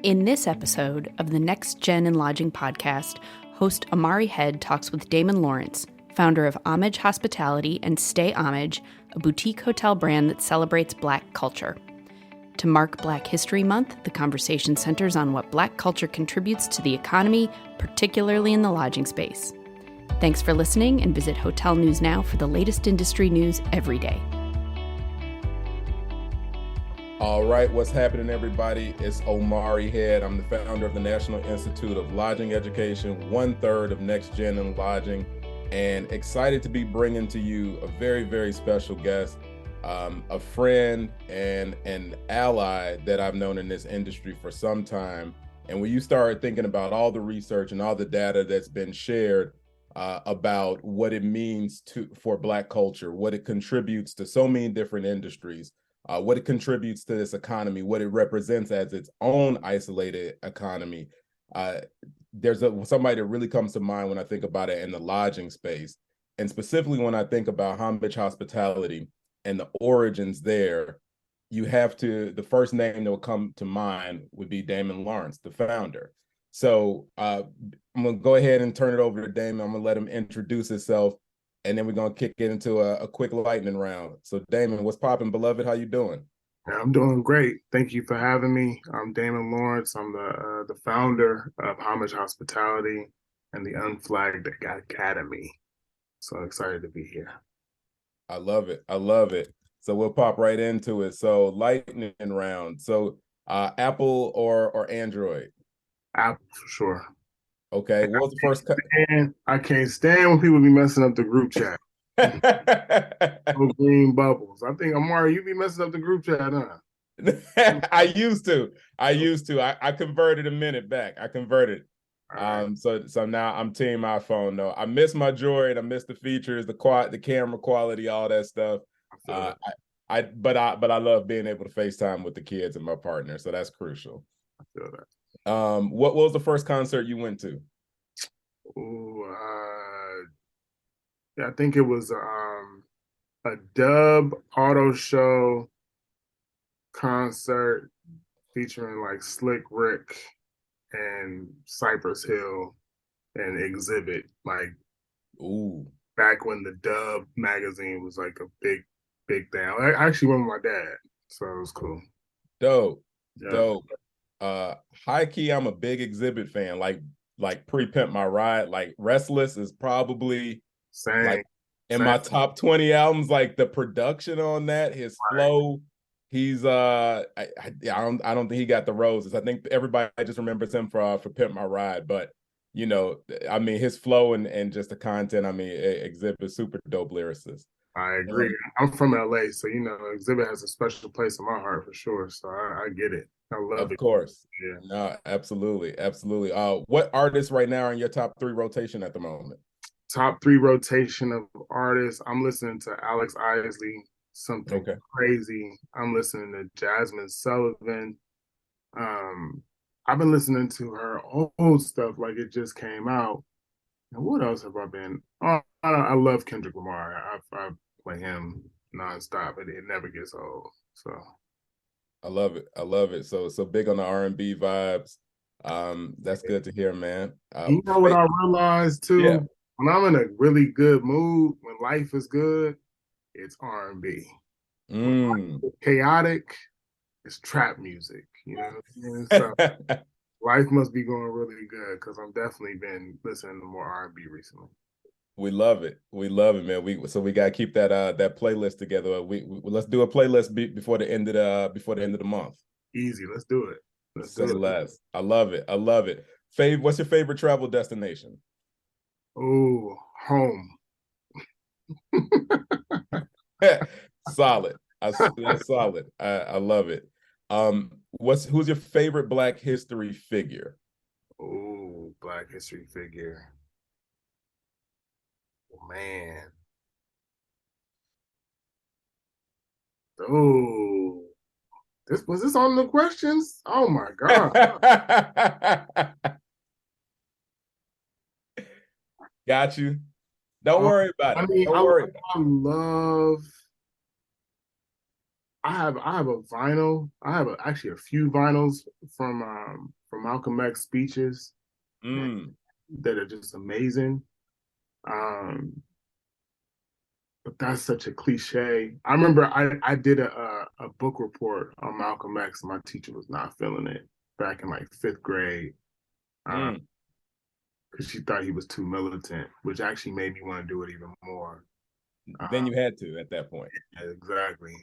In this episode of the Next Gen in Lodging podcast, host Omari Head talks with Damon Lawrence, founder of Homage Hospitality and Stay Homage, a boutique hotel brand that celebrates Black culture. To mark Black History Month, the conversation centers on what Black culture contributes to the economy, particularly in the lodging space. Thanks for listening, and visit Hotel News Now for the latest industry news every day. All right, what's happening, everybody? It's Omari Head. I'm the founder of the National Institute of Lodging Education, 1/3 of Next Gen in Lodging, and excited to be bringing to you a very, very special guest, a friend and an ally that I've known in this industry for some time. And when you start thinking about all the research and all the data that's been shared about what it means for Black culture, what it contributes to so many different industries, what it contributes to this economy, what it represents as its own isolated economy. There's somebody that really comes to mind when I think about it in the lodging space. And specifically when I think about Homage Hospitality and the origins there, the first name that will come to mind would be Damon Lawrence, the founder. So I'm gonna go ahead and turn it over to Damon. I'm gonna let him introduce himself, and then we're going to kick it into a quick lightning round. So Damon, what's popping, beloved? How you doing? I'm doing great. Thank you for having me. I'm Damon Lawrence. I'm the founder of Homage Hospitality and the Unflagged Academy. So excited to be here. I love it. I love it. So we'll pop right into it. So lightning round. So Apple or Android? Apple for sure. Okay, what was the first? I can't stand when people be messing up the group chat. No green bubbles. I think, Omari, you be messing up the group chat, huh? I used to. I converted a minute back. I converted. Right. So now I'm team iPhone though. I miss my Droid. I miss the features, the camera quality, all that stuff. But I love being able to FaceTime with the kids and my partner. So that's crucial. I feel that. What was the first concert you went to? Yeah, I think it was a Dub Auto Show concert featuring like Slick Rick and Cypress Hill and Exhibit. Like, back when the Dub magazine was like a big thing. I actually went with my dad, so it was cool. Dope. High key, I'm a big Exhibit fan. Like Pre-Pimp My Ride, like Restless is probably like in my top 20 albums. Like the production on that, his flow. He's I don't think he got the roses. I think everybody just remembers him for Pimp My Ride, but you know, I mean, his flow and just the content. I mean, Exhibit, super dope lyricist. I agree. I'm from LA, so you know, Exhibit has a special place in my heart for sure. So I get it. I love it. Of course. Yeah. No, absolutely. What artists right now are in your top 3 rotation at the moment? Top 3 rotation of artists. I'm listening to Alex Isley, something crazy. I'm listening to Jasmine Sullivan. I've been listening to her old stuff like it just came out. And what else have I been? Oh, I love Kendrick Lamar. I play him nonstop, and it never gets old. So I love it. So big on the R&B vibes. That's good to hear, man. You know what I realized too? Yeah. When I'm in a really good mood, when life is good, it's R&B. When it's chaotic, it's trap music. You know what I mean? So life must be going really good because I'm definitely been listening to more R&B recently. We love it, man. We gotta keep that playlist together. Let's do a playlist before the end of the month. Easy, let's do it. Say less. I love it. What's your favorite travel destination? Oh, home. Solid. That's solid. I love it. Who's your favorite Black history figure? Oh, Black history figure. Oh, man. Oh, was this on the questions? Oh my God. Got you. Don't worry about it. I mean, Don't worry. I have a vinyl. Actually a few vinyls from Malcolm X speeches that are just amazing. But that's such a cliche. I remember I did a book report on Malcolm X, and my teacher was not feeling it back in like fifth grade. Because she thought he was too militant, which actually made me want to do it even more. Then you had to at that point. Yeah, exactly.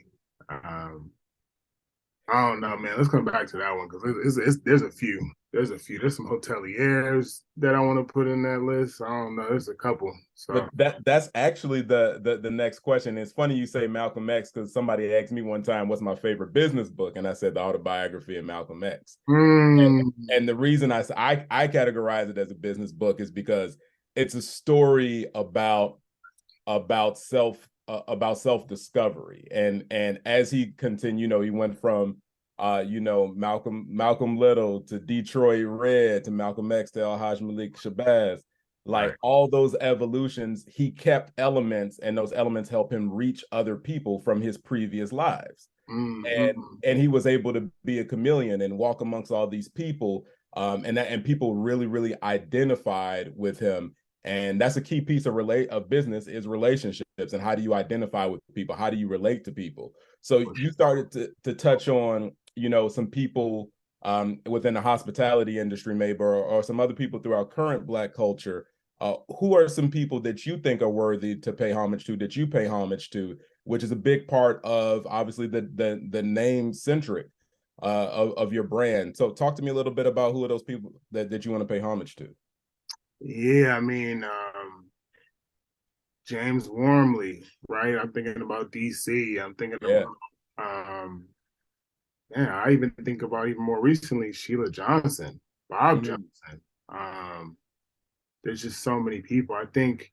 I don't know, man. Let's come back to that one because there's a few. There's some hoteliers that I want to put in that list. I don't know. There's a couple. So but that's actually the next question. It's funny you say Malcolm X because somebody asked me one time what's my favorite business book, and I said the autobiography of Malcolm X. And the reason I categorize it as a business book is because it's a story about self-discovery, and as he continued, he went from Malcolm Little to Detroit Red to Malcolm X to Alhaj Malik Shabazz. Like all those evolutions, he kept elements, and those elements help him reach other people from his previous lives. And he was able to be a chameleon and walk amongst all these people, and people really identified with him. And that's a key piece of business is relationships, and how do you identify with people? How do you relate to people? So you started to touch on, some people within the hospitality industry, maybe, or some other people through our current Black culture. Who are some people that you think are worthy to pay homage to, that you pay homage to, which is a big part of obviously the name centric of your brand. So talk to me a little bit about who are those people that you want to pay homage to. Yeah, I mean, James Wormley, right? I'm thinking about DC. I'm thinking about I even think about even more recently Sheila Johnson, Bob Johnson. There's just so many people. I think,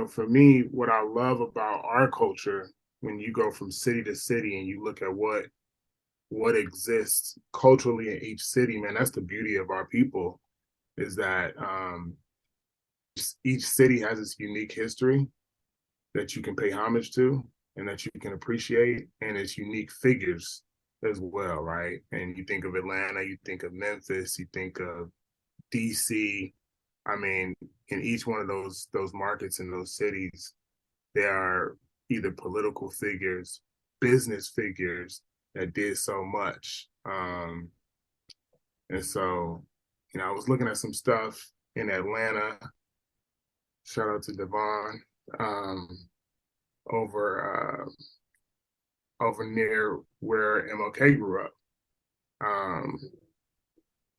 for me, what I love about our culture, when you go from city to city and you look at what exists culturally in each city, man, that's the beauty of our people, is that each city has its unique history that you can pay homage to and that you can appreciate, and its unique figures as well, right? And you think of Atlanta, you think of Memphis, you think of DC. I mean, in each one of those markets in those cities, there are either political figures, business figures that did so much. And so, I was looking at some stuff in Atlanta. Shout out to Devon, over near where MLK grew up.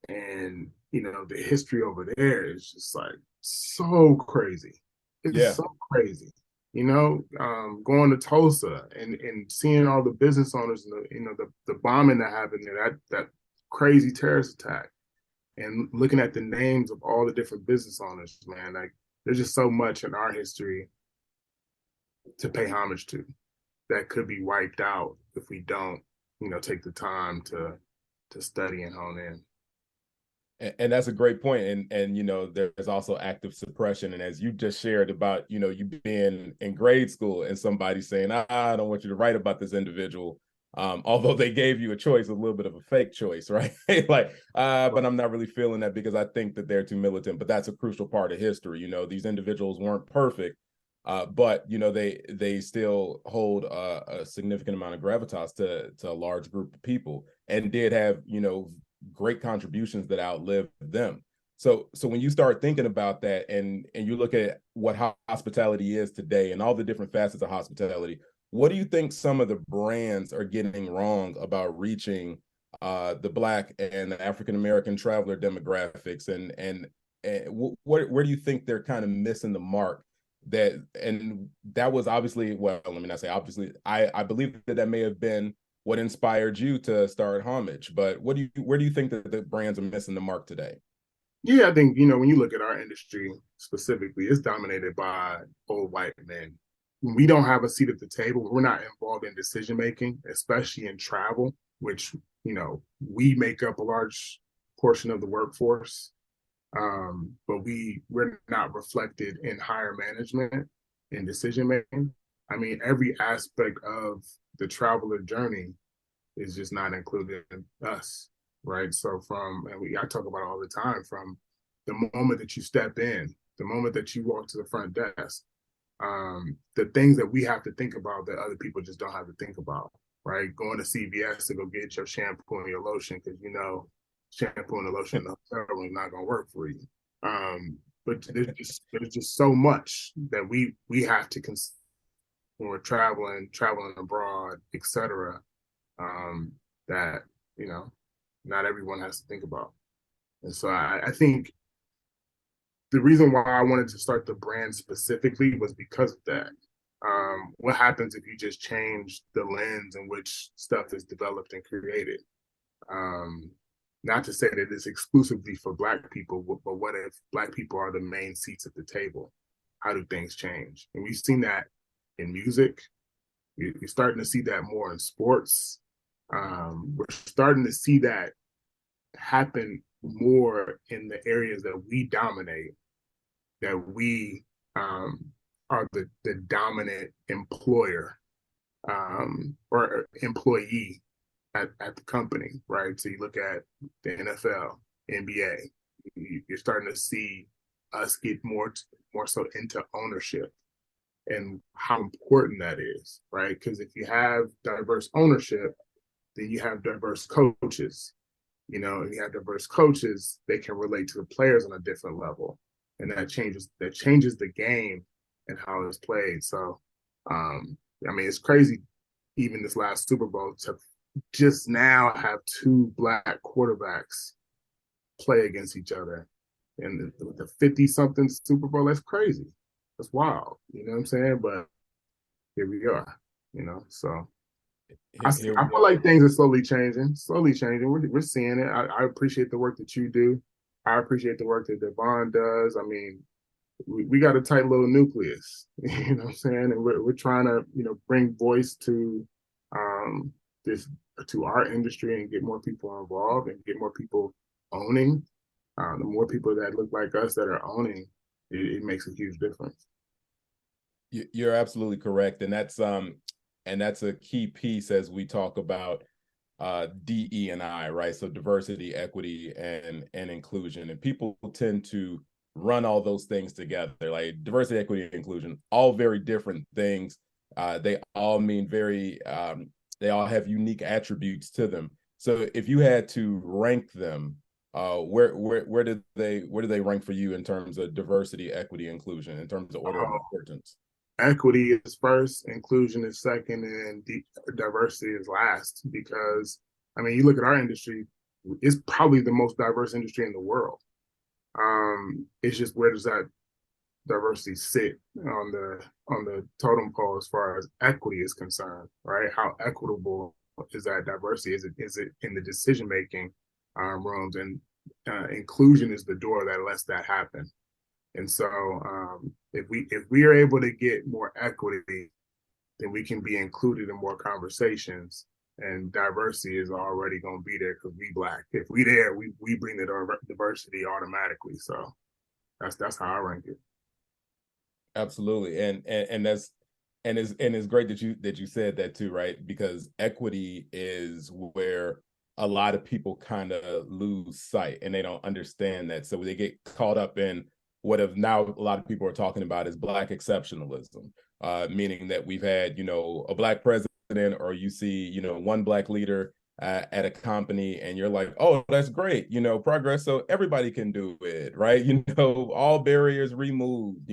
And the history over there is just like so crazy. It's so crazy. Going to Tulsa and seeing all the business owners and the bombing that happened there, that crazy terrorist attack, and looking at the names of all the different business owners, man, like there's just so much in our history to pay homage to that could be wiped out if we don't, take the time to study and hone in. And that's a great point. And there's also active suppression. And as you just shared about, you being in grade school and somebody saying, I don't want you to write about this individual. Although they gave you a choice, a little bit of a fake choice, right? But I'm not really feeling that because I think that they're too militant. But that's a crucial part of history. These individuals weren't perfect, but they still hold a significant amount of gravitas to a large group of people, and did have great contributions that outlived them. So when you start thinking about that, and you look at what hospitality is today and all the different facets of hospitality, what do you think some of the brands are getting wrong about reaching the Black and the African American traveler demographics, and where do you think they're kind of missing the mark? That was obviously, well, let me not say obviously, I believe that may have been what inspired you to start Homage, but where do you think that the brands are missing the mark today? Yeah, I think, when you look at our industry specifically, it's dominated by old white men. We don't have a seat at the table. We're not involved in decision making, especially in travel, which, we make up a large portion of the workforce. But we're not reflected in higher management and decision making. I mean, every aspect of the traveler journey is just not included in us, right? So I talk about it all the time, from the moment that you step in, the moment that you walk to the front desk, the things that we have to think about that other people just don't have to think about, right? Going to CVS to go get your shampoo and your lotion because shampoo and the lotion in the hotel room is not going to work for you. But there's just so much that we have to consider when we're traveling abroad, etc. That not everyone has to think about. And so I think the reason why I wanted to start the brand specifically was because of that. What happens if you just change the lens in which stuff is developed and created? Not to say that it's exclusively for Black people, but what if Black people are the main seats at the table? How do things change? And we've seen that in music. You're starting to see that more in sports. We're starting to see that happen more in the areas that we dominate, that we are the dominant employer or employee at the company, right? So you look at the NFL, NBA, you're starting to see us get more so into ownership and how important that is, right? Because if you have diverse ownership, then you have diverse coaches. And you have diverse coaches, they can relate to the players on a different level. And that changes the game and how it's played. So it's crazy, even this last Super Bowl, to just now have two Black quarterbacks play against each other. And the 50-something Super Bowl, that's crazy. That's wild. You know what I'm saying? But here we are, so I feel like things are slowly changing. We're seeing it. I appreciate the work that you do. I appreciate the work that Devon does. I mean, we got a tight little nucleus, you know what I'm saying? And we're trying to, bring voice to to our industry and get more people involved and get more people owning. The more people that look like us that are owning, it makes a huge difference. You're absolutely correct. And that's a key piece as we talk about DE&I, right? So diversity, equity, and inclusion. And people tend to run all those things together, like diversity, equity, and inclusion, all very different things. They all mean they all have unique attributes to them. So if you had to rank them, where do they rank for you in terms of diversity, equity, inclusion, in terms of order of importance? Equity is first, inclusion is second, and diversity is last. Because you look at our industry, it's probably the most diverse industry in the world. It's just, where does that diversity sit on the totem pole as far as equity is concerned, right? How equitable is that diversity? Is it in the decision making rooms? And inclusion is the door that lets that happen. And so if we are able to get more equity, then we can be included in more conversations, and diversity is already going to be there because we Black. If we there, we bring the diversity automatically. So that's how I rank it. Absolutely, and it's great that you said that too, right? Because equity is where a lot of people kind of lose sight, and they don't understand that. So they get caught up in what have now a lot of people are talking about is Black exceptionalism, meaning that we've had, a Black president, or you see, one Black leader at a company, and you're like, oh, that's great, progress. So everybody can do it, right? All barriers removed,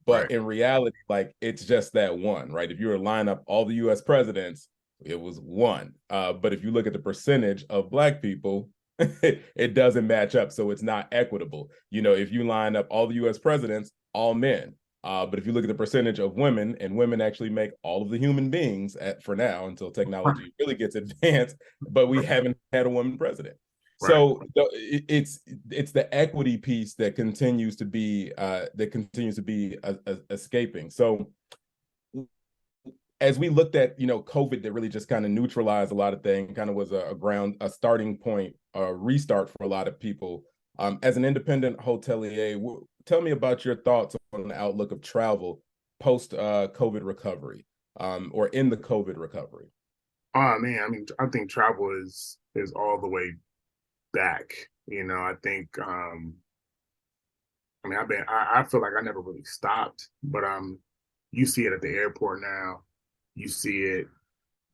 but right. In reality, like, it's just that one, right? If you were to line up all the US presidents, it was one. But if you look at the percentage of Black people, it doesn't match up. So it's not equitable. If you line up all the US presidents, all men. But if you look at the percentage of women, and women actually make all of the human beings for now, until technology really gets advanced, but we haven't had a woman president. Right. So it's the equity piece that continues to be escaping. So as we looked at, COVID, that really just kind of neutralized a lot of things, kind of was a starting point, a restart for a lot of people. As an independent hotelier, tell me about your thoughts on the outlook of travel post COVID recovery. or in the COVID recovery? Oh man, I mean, I think travel is all the way back. I think I mean, I feel like I never really stopped, but you see it at the airport now. You see it,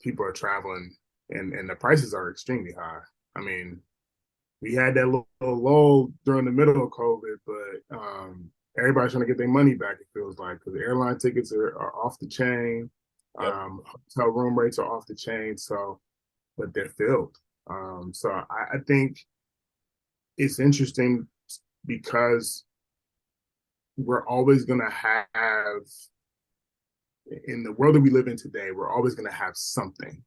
people are traveling, and the prices are extremely high. I mean, we had that little lull during the middle of COVID, but everybody's trying to get their money back, it feels like, because the airline tickets are off the chain. Yep. Hotel room rates are off the chain, but they're filled. So I think it's interesting because we're always going to have, in the world that we live in today, we're always going to have something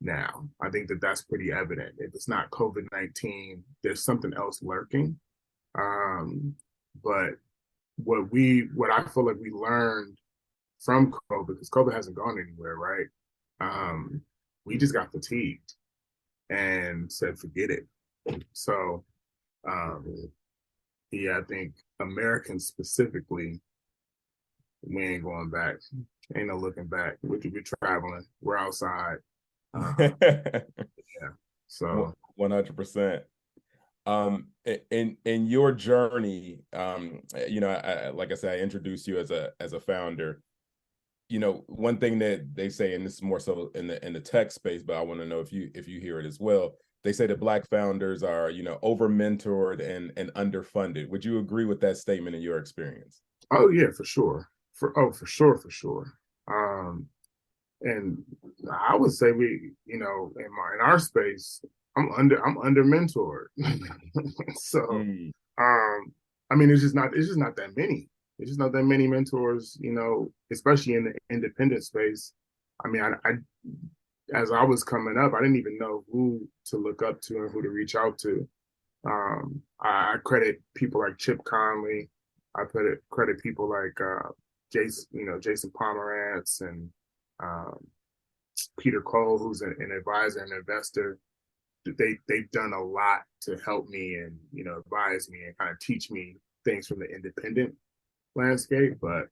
now. I think that's pretty evident. If it's not COVID-19, there's something else lurking. But what I feel like we learned from COVID, because COVID hasn't gone anywhere, right? We just got fatigued and said, forget it. So, yeah, I think Americans specifically, we ain't going back. Ain't no looking back. We're traveling. We're outside. Yeah. So 100%. In your journey, like I said, I introduced you as a founder. One thing that they say, and this is more so in the tech space, but I want to know if you hear it as well. They say that Black founders are, over mentored and underfunded. Would you agree with that statement in your experience? Oh yeah, for sure. For sure. And I would say we, in our space, I'm under mentored. So, I mean, it's just not that many. It's just not that many mentors, especially in the independent space. I mean, I as I was coming up, I didn't even know who to look up to and who to reach out to. I credit people like Chip Conley. I credit people like Jason Pomerantz and Peter Cole, who's an advisor and investor. They've done a lot to help me and advise me and kind of teach me things from the independent landscape. But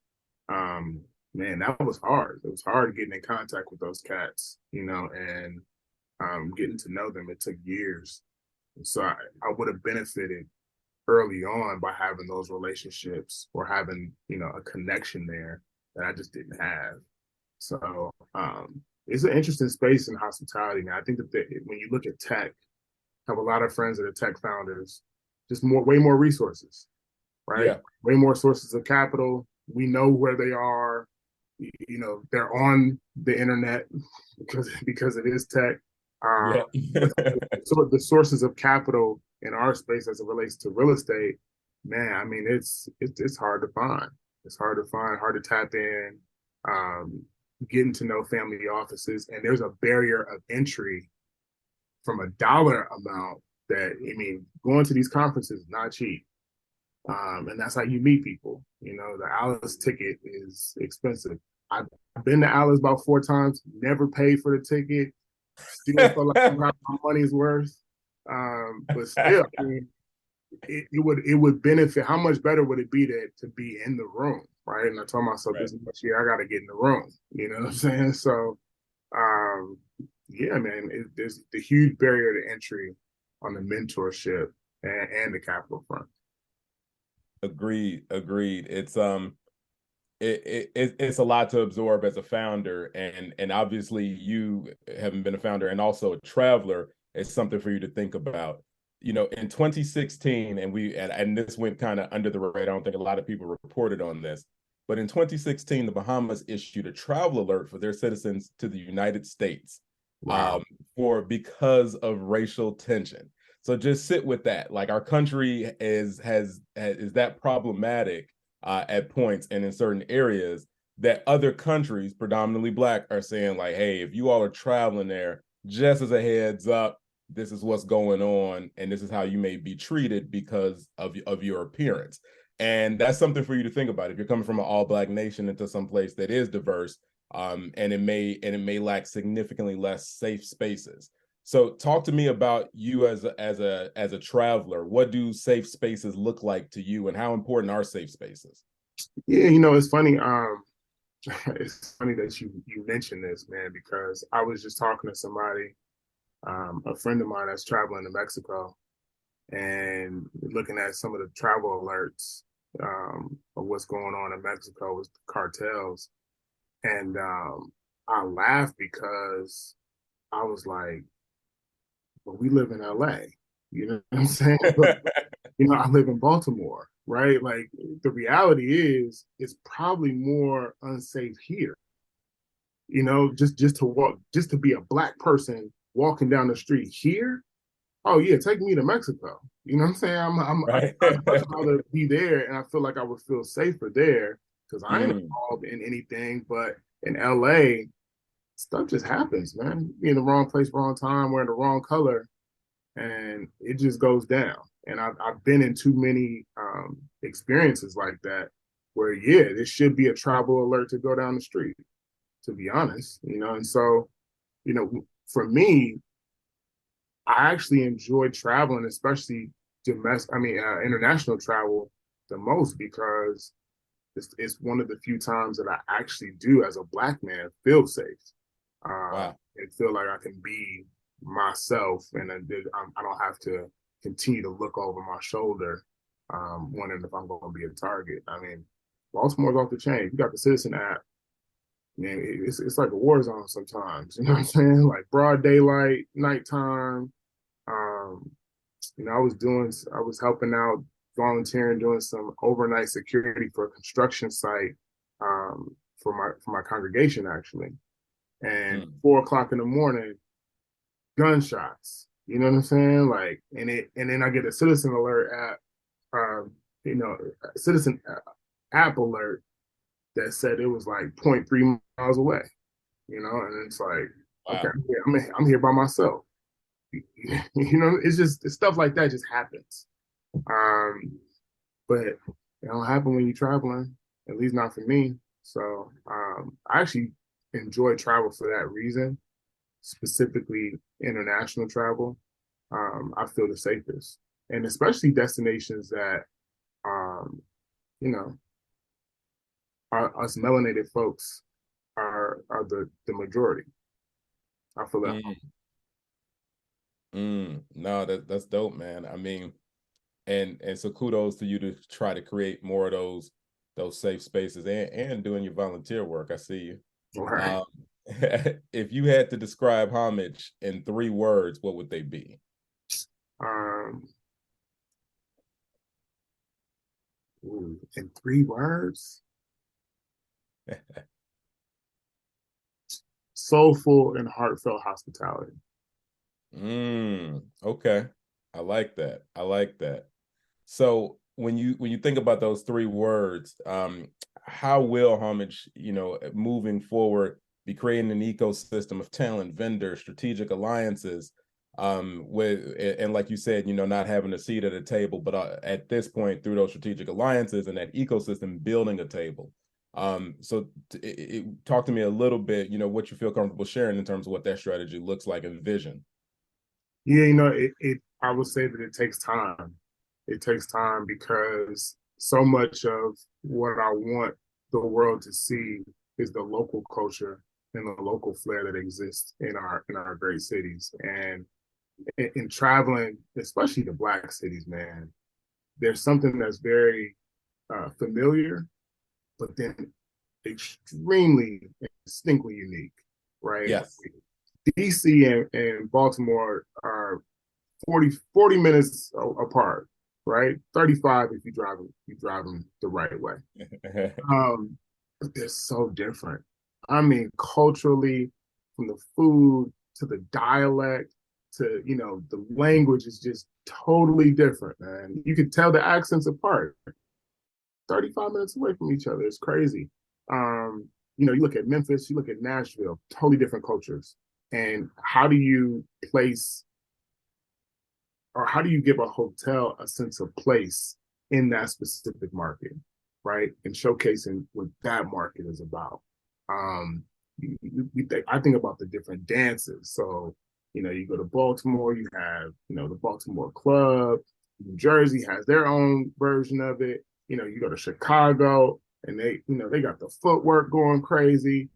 man, that was hard. It was hard getting in contact with those cats, and getting to know them. It took years. So I would have benefited early on by having those relationships or having, a connection there that I just didn't have. So it's an interesting space in hospitality. Now, I think that when you look at tech, I have a lot of friends that are tech founders, just way more resources, right? Yeah. Way more sources of capital. We know where they are. They're on the internet because it is tech. So the sources of capital in our space as it relates to real estate, man, I mean, it's hard to find. It's hard to find, hard to tap in, getting to know family offices. And there's a barrier of entry from a dollar amount that, I mean, going to these conferences is not cheap. And that's how you meet people. The Alice ticket is expensive. I've been to Alice about 4 times, never paid for the ticket. Still feel like I got my money's worth. But still, I mean, it would benefit. How much better would it be to be in the room, right? And I told myself, right, this much year I got to get in the room. You know what I'm saying? So, yeah, man, there's the huge barrier to entry on the mentorship and the capital front. Agreed. It's a lot to absorb as a founder, and obviously you having been a founder and also a traveler, it's something for you to think about. In 2016, and this went kind of under the radar. I don't think a lot of people reported on this, but in 2016, the Bahamas issued a travel alert for their citizens to the United States. Wow. Because of racial tension. So just sit with that. Like, our country is that problematic at points and in certain areas that other countries, predominantly Black, are saying, like, hey, if you all are traveling there, just as a heads up, this is what's going on, and this is how you may be treated because of your appearance. And that's something for you to think about. If you're coming from an all-Black nation into some place that is diverse, and it may lack significantly less safe spaces. So talk to me about you as a traveler. What do safe spaces look like to you, and how important are safe spaces? Yeah, it's funny. It's funny that you mentioned this, man, because I was just talking to somebody, a friend of mine that's traveling to Mexico, and looking at some of the travel alerts of what's going on in Mexico with cartels. And I laughed because I was like, well, we live in LA. You know what I'm saying? But, I live in Baltimore, right? Like the reality is it's probably more unsafe here. Just to walk, just to be a black person walking down the street here. Oh yeah, take me to Mexico. You know what I'm saying? Right. I'd much rather be there, and I feel like I would feel safer there because I ain't involved in anything. But in LA, stuff just happens, man. Be in the wrong place, wrong time, wearing the wrong color, and it just goes down. And I've been in too many experiences like that where, yeah, this should be a travel alert to go down the street, to be honest, And so, for me, I actually enjoy traveling, especially international travel the most because it's one of the few times that I actually do, as a black man, feel safe. Wow. And feel like I can be myself, and I don't have to continue to look over my shoulder, wondering if I'm going to be a target. I mean, Baltimore's off the chain. You got the Citizen app. Man, it's like a war zone sometimes. You know what I'm saying? Like broad daylight, nighttime. I was helping out, volunteering, doing some overnight security for a construction site for my congregation actually. And 4 o'clock in the morning, gunshots. You know what I'm saying? Like, and then I get a citizen alert citizen app alert that said it was like 0.3 miles away. And it's like, wow. Okay, I'm here by myself. It's stuff like that just happens. But it don't happen when you're traveling, at least not for me. So I actually enjoy travel for that reason, specifically international travel. I feel the safest, and especially destinations that, us melanated folks are the majority. I feel that. No, that's dope, man. I mean, and so kudos to you to try to create more of those safe spaces and doing your volunteer work. I see you. Right. If you had to describe Homage in 3 words, what would they be? In 3 words? Soulful and heartfelt hospitality. Okay. I like that. So when you think about those 3 words, how will Homage, moving forward, be creating an ecosystem of talent, vendors, strategic alliances, and like you said, not having a seat at a table, but at this point, through those strategic alliances and that ecosystem, building a table. So talk to me a little bit, what you feel comfortable sharing in terms of what that strategy looks like and vision. Yeah, I would say that it takes time. It takes time because so much of what I want the world to see is the local culture and the local flair that exists in our great cities. And in traveling, especially the Black cities, man, there's something that's very familiar, but then extremely distinctly unique, right? Yes. DC and Baltimore are 40 minutes apart, right? 35 if you drive them the right way. But they're so different. I mean, culturally, from the food to the dialect to, the language is just totally different, man. You can tell the accents apart. 35 minutes away from each other. It's crazy. You look at Memphis, you look at Nashville, totally different cultures. And how do you give a hotel a sense of place in that specific market, right? And showcasing what that market is about. I think about the different dances. So, you go to Baltimore, you have, the Baltimore Club. New Jersey has their own version of it. You go to Chicago, and they got the footwork going crazy.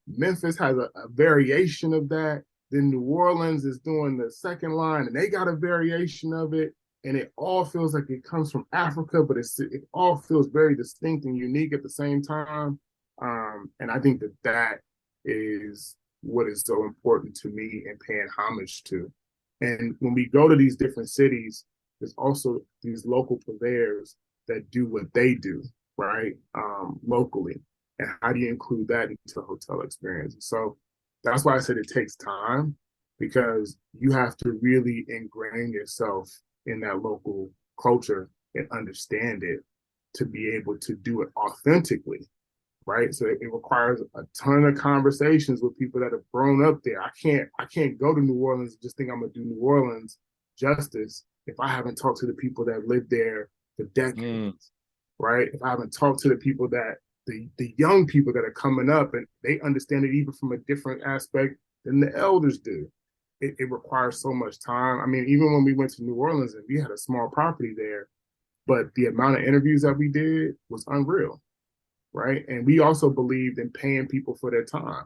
Memphis has a variation of that. Then New Orleans is doing the second line, and they got a variation of it. And it all feels like it comes from Africa, but it all feels very distinct and unique at the same time. And I think that is what is so important to me and paying homage to. And when we go to these different cities, there's also these local purveyors that do what they do, right? Locally. And how do you include that into the hotel experience? So that's why I said it takes time, because you have to really ingrain yourself in that local culture and understand it to be able to do it authentically, right? So it requires a ton of conversations with people that have grown up there. I can't go to New Orleans and just think I'm gonna do New Orleans justice if I haven't talked to the people that lived there for decades, right? If I haven't talked to the people that the young people that are coming up and they understand it even from a different aspect than the elders do. It requires so much time. I mean, even when we went to New Orleans and we had a small property there, but the amount of interviews that we did was unreal, right? And we also believed in paying people for their time.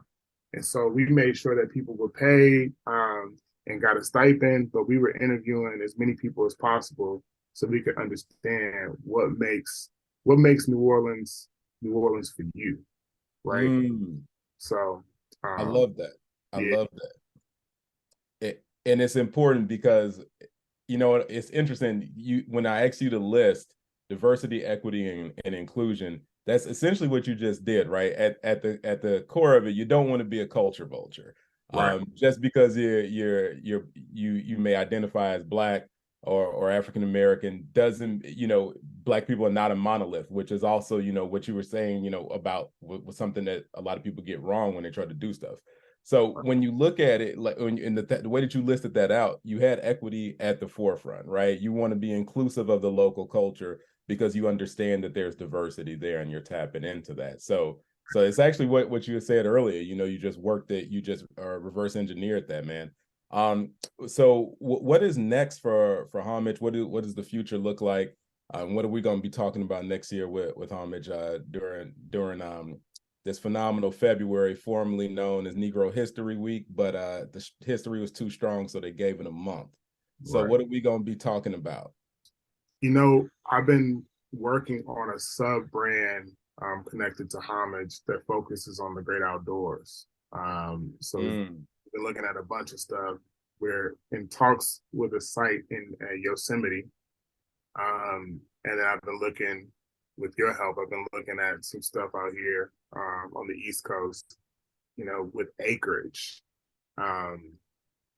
And so we made sure that people were paid and got a stipend, but we were interviewing as many people as possible so we could understand what makes New Orleans for you, right? So I love that. I love that. And it's important because, it's interesting. When I asked you to list diversity, equity, and inclusion, that's essentially what you just did, right? At the core of it, you don't want to be a culture vulture. Right. Just because you may identify as Black or African American doesn't, Black people are not a monolith, which is also, what you were saying, about with something that a lot of people get wrong when they try to do stuff. So when you look at it, like in the way that you listed that out, you had equity at the forefront, right? You want to be inclusive of the local culture because you understand that there's diversity there and you're tapping into that. So it's actually what you had said earlier, you just worked it, you just reverse engineered that, man. So what is next for Homage? What does the future look like? What are we going to be talking about next year with Homage during this phenomenal February, formerly known as Negro History Week, but the history was too strong, so they gave it a month. So what are we going to be talking about? I've been working on a sub-brand connected to Homage that focuses on the great outdoors. So we've been looking at a bunch of stuff. We're in talks with a site in Yosemite. And then I've been looking, with your help, I've been looking at some stuff out here on the East Coast, with acreage. And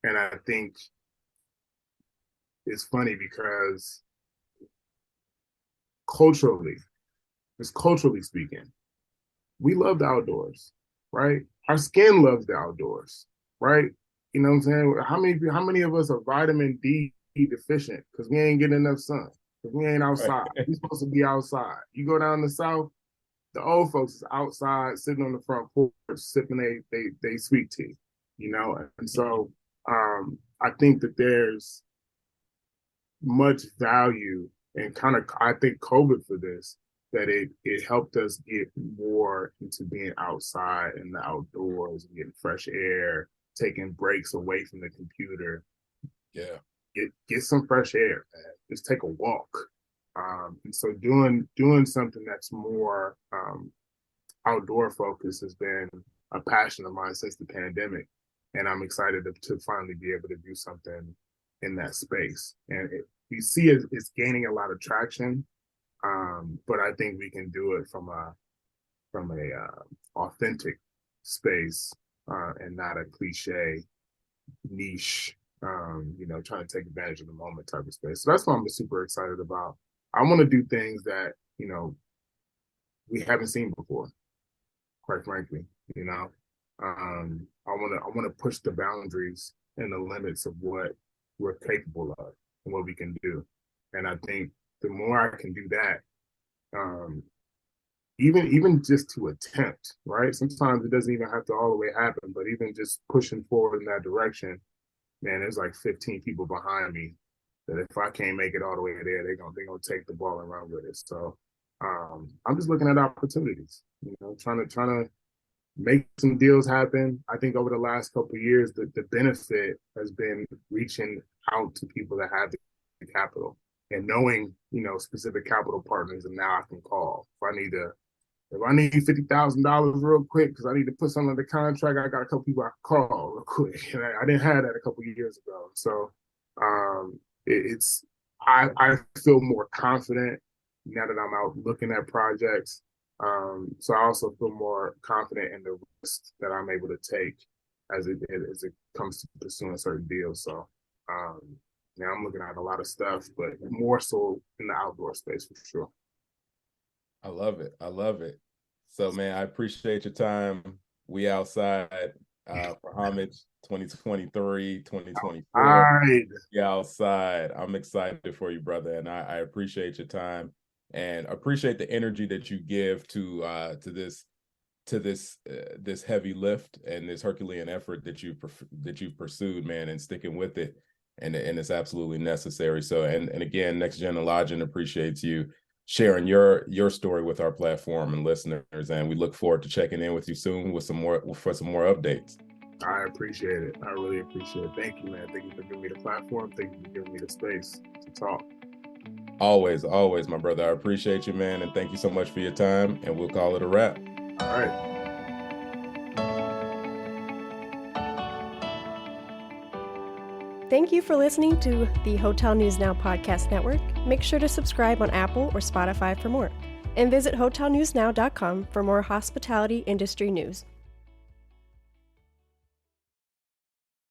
I think it's funny because culturally speaking, we love the outdoors, right? Our skin loves the outdoors, right? You know what I'm saying? How many of us are vitamin D deficient because we ain't getting enough sun? Because we ain't outside. We're supposed to be outside. You go down the South, the old folks is outside sitting on the front porch sipping they sweet tea, And so I think that there's much value and I think COVID for this, that it helped us get more into being outside in the outdoors, getting fresh air, taking breaks away from the computer. Yeah. Get some fresh air, man. Just take a walk. And so doing something that's more outdoor focused has been a passion of mine since the pandemic. And I'm excited to finally be able to do something in that space. And you see it's gaining a lot of traction. But I think we can do it from a authentic space and not a cliche niche, trying to take advantage of the moment type of space. So that's what I'm super excited about. I want to do things that, we haven't seen before, quite frankly, I want to push the boundaries and the limits of what we're capable of and what we can do. And I think the more I can do that, even just to attempt, right? Sometimes it doesn't even have to all the way happen, but even just pushing forward in that direction, man, there's like 15 people behind me that if I can't make it all the way there, they're gonna take the ball and run with it. So I'm just looking at opportunities, trying to make some deals happen. I think over the last couple of years, the benefit has been reaching out to people that have the capital and knowing, specific capital partners, and now I can call if I need $50,000 real quick because I need to put something under contract. I got a couple people I can call real quick, and I didn't have that a couple of years ago. So I feel more confident now that I'm out looking at projects. So I also feel more confident in the risk that I'm able to take as it comes to pursuing certain deals. So now I'm looking at a lot of stuff, but more so in the outdoor space for sure. I love it. I love it. So, man, I appreciate your time. We outside for Homage 2023, 2024. All right. We outside. I'm excited for you, brother, and I appreciate your time and appreciate the energy that you give to this heavy lift and this Herculean effort that you've pursued, man, and sticking with it, and it's absolutely necessary. So, and again, Next Gen and Lodging appreciates you sharing your story with our platform and listeners, and we look forward to checking in with you soon with some more updates. I appreciate it. I really appreciate it. Thank you, man. Thank you for giving me the platform. Thank you for giving me the space to talk. Always, my brother. I appreciate you, man, and thank you so much for your time, and we'll call it a wrap. All right. Thank you for listening to the Hotel News Now Podcast Network. Make sure to subscribe on Apple or Spotify for more. And visit hotelnewsnow.com for more hospitality industry news.